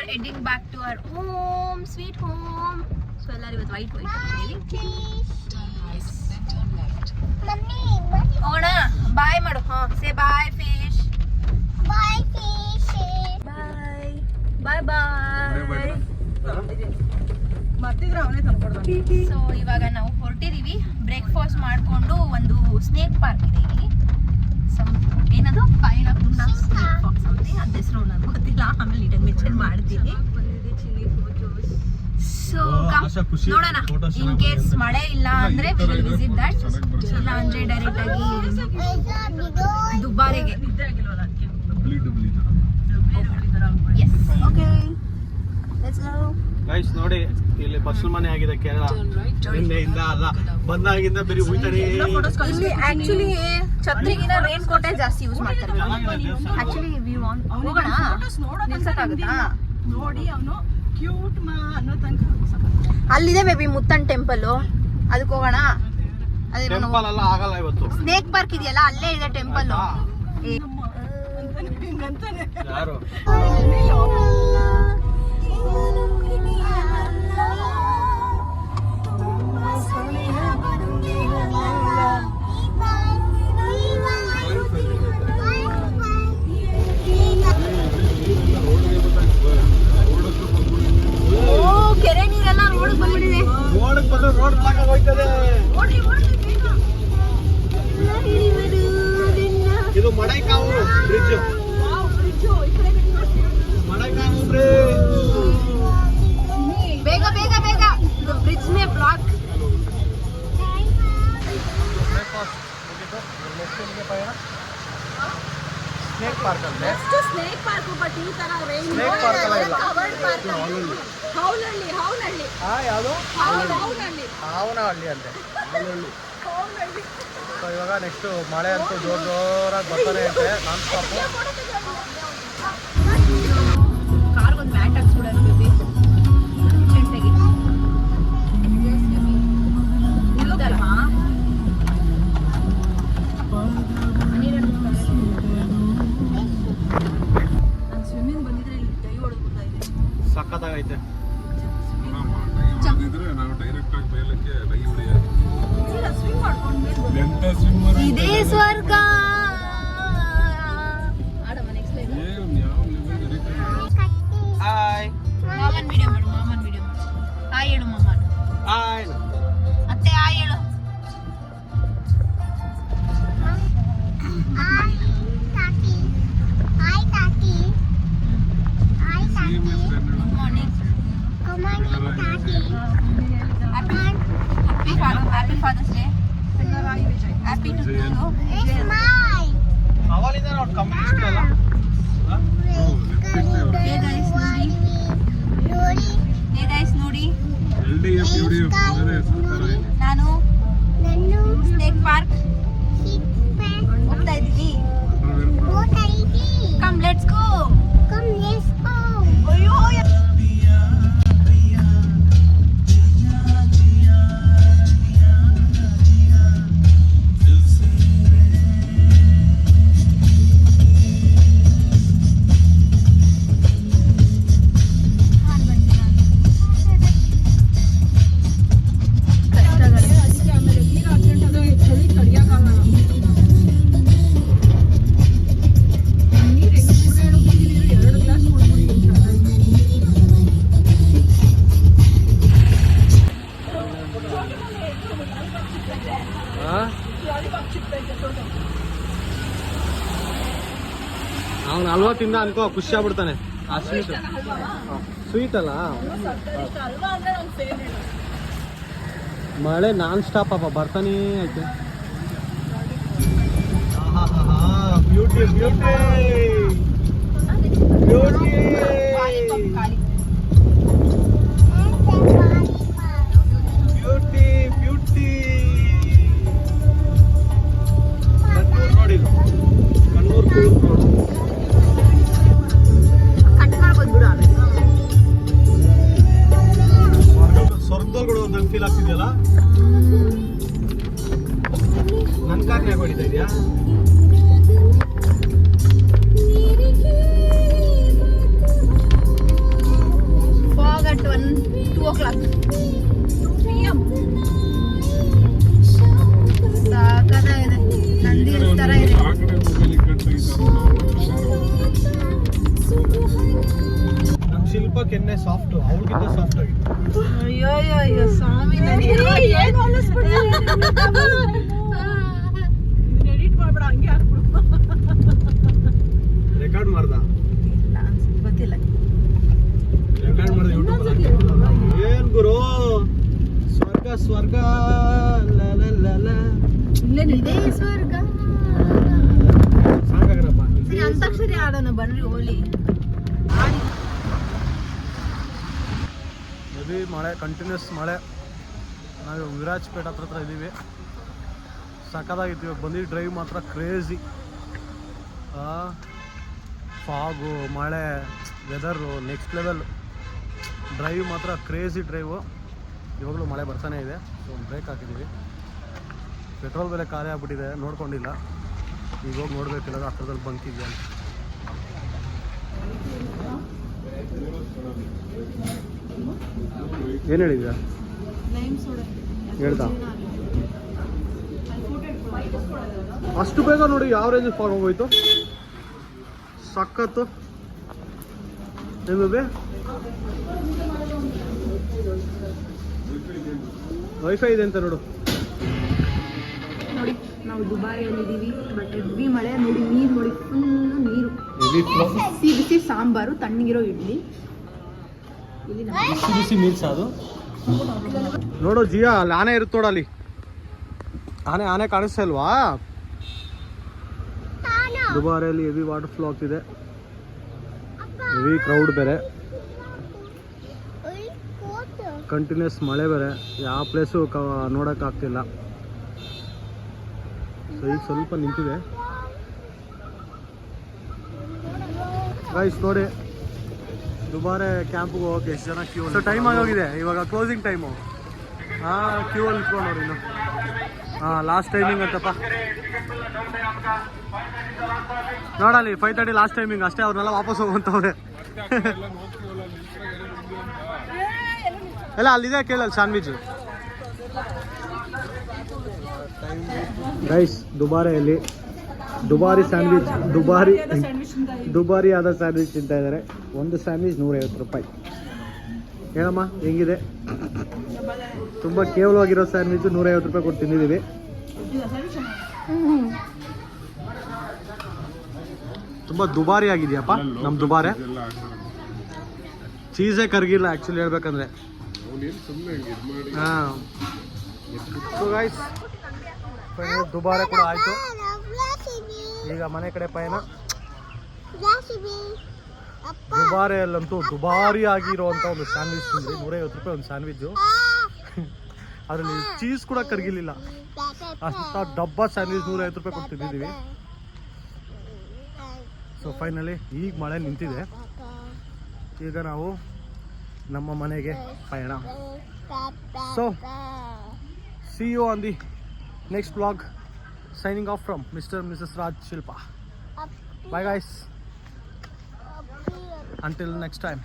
R heading back to our home, sweet home. So ಎಲ್ಲರೂ ಇವತ್ತು wait ಹೋಗೋಣ. Bye ಮಾಡು. Say bye fish. Bye fish. Bye bye bye. So ಇವಾಗ ನಾವು ಹೊರಟಿದೀವಿ. Breakfast ಮಾಡ್ಕೊಂಡು ಒಂದು ಸ್ನೇಕ್ ಪಾರ್ಕ್ ಇದೆ ಇಲ್ಲಿ. ಏನದು ಪೈನಾಪಲ್ ಸ್ನೇಕ್ ಪಾರ್ಕ್ ಸಮಥಿಂಗ್, ಅದ ಹೆಸರು ನನಗೆ ಗೊತ್ತಿಲ್ಲ. ಆಮೇಲೆ ನೀಟಾಗಿ ಮೆನ್ಷನ್ ಮಾಡ್ತೀನಿ. ಸೊ ನೋಡೋಣ, ಇನ್ ಕೇಸ್ ಮಳೆ ಇಲ್ಲ ಅಂದ್ರೆ ವಿ ವಿಲ್ ವಿಸಿಟ್ ದಟ್. ಇಲ್ಲ ಅಂದ್ರೆ ಡೈರೆಕ್ಟ್ ಆಗಿ ದುಬಾರಿಗೆ. Yes, okay, let's go. Guys ನೋಡಿ, ಇಲ್ಲಿ ಫಸಲ್ ಮನೆ ಆಗಿದೆ ಕೇರಳ. ನಿನ್ನೆಯಿಂದ ಅಲ್ಲ, ಬಂದಾಗಿಂದ ಬರೀ ಹೋಯ್ತಾರೆ. ಇಲ್ಲಿ ಆಕ್ಚುಲಿ ಛತ್ರಿಗಿನ ರೈನ್ ಕೋಟೆ ಜಾಸ್ತಿ ಯೂಸ್ ಮಾಡ್ತಾರೆ. ಆಕ್ಚುಲಿ ವಿ ವಾಂಟ್ ಹೋಗೋಣ, ನಿಲ್ಸಕ್ಕಾಗುತ್ತಾ ನೋಡಿ. ಅವನು ಕ್ಯೂಟ್ ಅನ್ನೋ ತನಕ ಅಲ್ಲಿದೆ ಬೇಬಿ ಮುತ್ತನ್ ಟೆಂಪಲ್, ಅದಕ್ಕೆ ಹೋಗೋಣ. ಟೆಂಪಲ್ ಅಲ್ಲ, ಆಗಲ್ಲ ಇವತ್ತು. ಸ್ನೇಕ್ ಪಾರ್ಕ್ ಇದೆಯಲ್ಲ, ಅಲ್ಲೇ ಇದೆ ಟೆಂಪಲ್. ಯಾರು ಕೆರೆ ನೀರೆಲ್ಲ ರೋಡ್ ಬಂದ್ಬಿಟ್ಟಿದೆ. ರೋಡ್ ಹೋಯ್ತದೆ. ಇದು ಮಡೈಕಾವು ಬ್ರಿಡ್ಜ್. ಮಡೈಕಾವು ಬ್ರಿಡ್ಜ್. ಬೇಗ ಬೇಗ ಬೇಗ, bridge may block. Snake park ಅಂದ್ರೆ ಸ್ನೇಕ್ ಪಾರ್ಕ್, ಬಟ್ ಈ ತರ ಸ್ನೇಕ್ ಪಾರ್ಕ್ ಅಲ್ಲ, ಇಲ್ಲ ಕವರ್ಡ್ ಪಾರ್ಕ್. ಹೌಲಹಳ್ಳಿ ಯಾವುದು ಹಾವನಹಳ್ಳಿ ಅಂತೆ. ಸೊ ಇವಾಗ ನೆಕ್ಸ್ಟ್ ಮಳೆ ಅಂತೂ ಜೋರಾಗಿ ಬರ್ತಾನೆ ಐತೆ, ನಾನ್ ಸ್ಟಾಪ್. ಕಾರ್ಗೊಂದು ಮ್ಯಾಟ್ ಹಾಕ್ಸ್ಬಿಡೋಣ ಬೇಬಿ. ಸಕ್ಕತ್ತಾಗೈತೆ. ಇದೇ ಸ್ವರ್ಗ. ಹಾಯ್ ಮಾಮನ್ ವಿಡಿಯೋ ಮಾಡು, ಮಾಮನ್ ವಿಡಿಯೋ ಮಾಡು. ಹಾಯ್ ಹೇಳು ಮಾಮನ್. ಹಾಯ್ ಅತ್ತೆ ಹಾಯ್ ಹೇಳು. Happy Father's Day. Happy to you. It's mine. ಅವಳಿಂದ ನಾವು ಕಮ್ಯುನಿಸ್ಟ್ ಅಲ್ಲ. Hey guys, ನೋಡಿ. Hey guys, ನೋಡಿ. ನಾನು ಸ್ನೇಕ್ ಪಾರ್ಕ್ ಹೋಗ್ತಾ ಇದ್ದೀನಿ. Come, let's go. ಅಯ್ಯೋ, ಅವನು ಹಲ್ವಾ ತಿಂದ ಅನ್ಕೋ, ಖುಷಿ ಆಗ್ಬಿಡ್ತಾನೆ. ಆ ಸ್ವೀಟ್ ಅಲ್ಲ, ಮಳೆ ನಾನ್ ಸ್ಟಾಪ್ ಅಪ್ಪ ಬರ್ತಾನೇ ಐತೆ. Beauty beauty beauty. Beauty beauty. ನೋಡಿಲ್ಲ ಕಣ್ಣೂರು ನೋಡು. ಕಟ್ ಮಾಡ್ಬೋದು ಬಿಡು. ಸ್ವರ್ಗಗಳು ನಂಗೆ ಫೀಲ್ ಆಗ್ತಿದೆಯಲ್ಲ. ನನ್ನ ಕಾರ್ನೇ ಹೊಡಿತಾ ಇದೆಯಾ? o'clock. 2 PM. ಸಾಕಾಗಿದೆ. ನಂದಿ ಹಿಲ್ಸ್ ತರ ಇದೆ. ನಮ್ ಶಿಲ್ಪ ಕೆನ್ನೆ ಸಾಫ್ಟ್, ಅವ್ರಿಗಿಂತ ಸಾಫ್ಟ್ ಆಗಿತ್ತು. ಅಯ್ಯೋ ಸ್ವಾಮಿ ಏನ್ ಹೋಲಿಸ್ಬಿಡಿ. ಎಡಿಟ್ ಮಾಡ್ಬೇಡ, ಹಂಗೆ ಹಾಕ್ಬಿಡು. ರೆಕಾರ್ಡ್ ಮಾಡ್ದ, ಗೊತ್ತಿಲ್ಲ. ರೆಕಾರ್ಡ್ ಮಾಡ್ದ ಯೂಟ್ಯೂಬ್ ಏನ್ ಗುರು, ಸ್ವರ್ಗ ಸ್ವರ್ಗ ಇದೇ ಸ್ವರ್ಗ. ಸಾಕಾಗ್ರಪ್ಪ. ಅಂತಾಕ್ಷರಿ ಆಡೋಣ ಬರ್ರಿ, ಹೋಲಿ ಆಡಿ. ಹೆವಿ ಮಳೆ, ಕಂಟಿನ್ಯೂಸ್ ಮಳೆ. ನಾವು ವಿರಾಜ್ಪೇಟ್ ಹತ್ರ ಇದ್ದೀವಿ. ಸಕ್ಕದಾಗಿತ್ತು. ಇವಾಗ ಬಂದು ಡ್ರೈವ್ ಮಾತ್ರ ಕ್ರೇಜಿ. ಫಾಗು, ಮಳೆ, ವೆದರು ನೆಕ್ಸ್ಟ್ ಲೆವೆಲ್. ಡ್ರೈವ್ ಮಾತ್ರ ಕ್ರೇಜಿ ಡ್ರೈವು. ಇವಾಗಲೂ ಮಳೆ ಬರ್ತಾನೆ ಇದೆ. ಸೊ ಬ್ರೇಕ್ ಹಾಕಿದ್ದೀವಿ. ಪೆಟ್ರೋಲ್ ಬೆಲೆ ಖಾಲಿ ಆಗ್ಬಿಟ್ಟಿದೆ, ನೋಡ್ಕೊಂಡಿಲ್ಲ. ಈಗ ಹೋಗಿ ನೋಡಬೇಕಿಲ್ಲ ಹತ್ರದಲ್ಲಿ ಬಂಕ್ ಇದೆಯಾ ಅಂತ. ಏನು ಹೇಳಿದ್ಯಾ? ಹೇಳ್ತಾ ಅಷ್ಟು ಬೇಗ ನೋಡಿ ಯಾವ ರೇಂಜ್ ಫಾಗ್ ಹೋಗೋಯ್ತು. ಸಖತ್ತು. ನಿಮಗೆ ವೈಫೈ ಇದೆ ಅಂತ ನೋಡು. ನೋಡಿ ನಾವು ದುಬಾರಿಯಲ್ಲಿದ್ದೀವಿ. ಬಟ್ ಹೆವಿ ಮಳೆ ನೋಡಿ, ನೀರು ನೋಡಿ, ಫುಲ್ಲು ನೀರು. ಬಿಸಿ ಬಿಸಿ ಸಾಂಬಾರು, ತಣ್ಣಗಿರೋ ಇಡ್ಲಿ. ಇಲ್ಲಿ ಬಿಸಿ ಬಿಸಿ ಮೀಲ್ಸ್ ಅದು. ನೋಡು ಜಿಯಾ, ಅಲ್ಲಿ ಆನೆ ಇರುತ್ತೆ ನೋಡು. ಅಲ್ಲಿ ಆನೆ ಆನೆ ಕಾಣಿಸ್ತಾ ಇಲ್ವಾ? ದುಬಾರಿಯಲ್ಲಿ ಹೆವಿ ವಾಟರ್ ಫ್ಲೋ ಆಗ್ತಿದೆ. ಹೆವಿ ಕ್ರೌಡ್ ಬೇರೆ, ಕಂಟಿನ್ಯೂಸ್ ಮಳೆ ಬೇರೆ. ಯಾವ ಪ್ಲೇಸು ನೋಡೋಕ್ಕಾಗ್ತಿಲ್ಲ. ಸೊ ಈಗ ಸ್ವಲ್ಪ ನಿಂತಿದೆ ಗೈಸ್. ನೋಡಿ ದುಬಾರೆ ಕ್ಯಾಂಪ್ಗೆ ಹೋಗೋಕೆ ಎಷ್ಟು ಜನ ಕ್ಯೂ. ಸೊ ಟೈಮ್ ಆಗೋಗಿದೆ, ಇವಾಗ ಕ್ಲೋಸಿಂಗ್ ಟೈಮು. ಕ್ಯೂ ಅಲ್ಲಿ ಇಟ್ಕೊಂಡವ್ರು ಇನ್ನು. ಲಾಸ್ಟ್ ಟೈಮಿಂಗ್ ಅಂತಪ್ಪ ನೋಡಲ್ಲಿ. 5:30 ಲಾಸ್ಟ್ ಟೈಮಿಂಗ್ ಅಷ್ಟೇ. ಅವ್ರನ್ನೆಲ್ಲ ವಾಪಸ್ ಹೋಗುವಂತವ್ರೆ. ಎಲ್ಲ ಅಲ್ಲಿದೆ, ಕೇಳಲ್ಲ ಸ್ಯಾಂಡ್ವಿಚ್ ಗೈಸ್. ದುಬಾರಿಯಲ್ಲಿ ದುಬಾರಿ ಸ್ಯಾಂಡ್ವಿಚ್, ದುಬಾರಿ ಆದ ಸ್ಯಾಂಡ್ವಿಚ್ ತಿಂತ ಇದ್ದಾರೆ. ಒಂದು ಸ್ಯಾಂಡ್ವಿಚ್ 150 ರೂಪಾಯಿ. ಹೇಳಮ್ಮ ಹೆಂಗಿದೆ? ತುಂಬ ಕೇವಲವಾಗಿರೋ ಸ್ಯಾಂಡ್ವಿಚ್ 150 ರೂಪಾಯಿ ಕೊಟ್ಟು ತಿಂದಿದ್ದೀವಿ. ತುಂಬ ದುಬಾರಿ ಆಗಿದೆಯಪ್ಪ ನಮ್ಮ ದುಬಾರೆ. ಚೀಸೇ ಕರಗಿಲ್ಲ ಆ್ಯಕ್ಚುಲಿ ಹೇಳ್ಬೇಕಂದ್ರೆ. ಹಾಂ ಸೊ ಗೈಸ್, ದುಬಾರೆ ಕೂಡ ಆಯಿತು. ಈಗ ಮನೆ ಕಡೆ ಪಯಣ. ದುಬಾರಿಯಲ್ಲಂತೂ ದುಬಾರಿ ಆಗಿರೋವಂಥ ಒಂದು ಸ್ಯಾಂಡ್ವಿಚ್ ತಿಂದ್ರಿ. 150 ರೂಪಾಯಿ ಒಂದು ಸ್ಯಾಂಡ್ವಿಚ್ಚು. ಅದರಲ್ಲಿ ಚೀಸ್ ಕೂಡ ಕರಗಿಲಿಲ್ಲ. ಅಷ್ಟ ಡಬ್ಬ ಸ್ಯಾಂಡ್ವಿಚ್ 150 ರೂಪಾಯಿ ಕೊಟ್ಟು ತಿಂದಿದ್ದೀವಿ. ಸೊ ಫೈನಲಿ ಈಗ ಮಳೆ ನಿಂತಿದೆ. ಈಗ ನಾವು ನಮ್ಮ ಮನೆಗೆ ಪಯಣ. So see you on the next vlog. Signing off from Mr. and Mrs. Raj Shilpa. Bye guys. Until next time.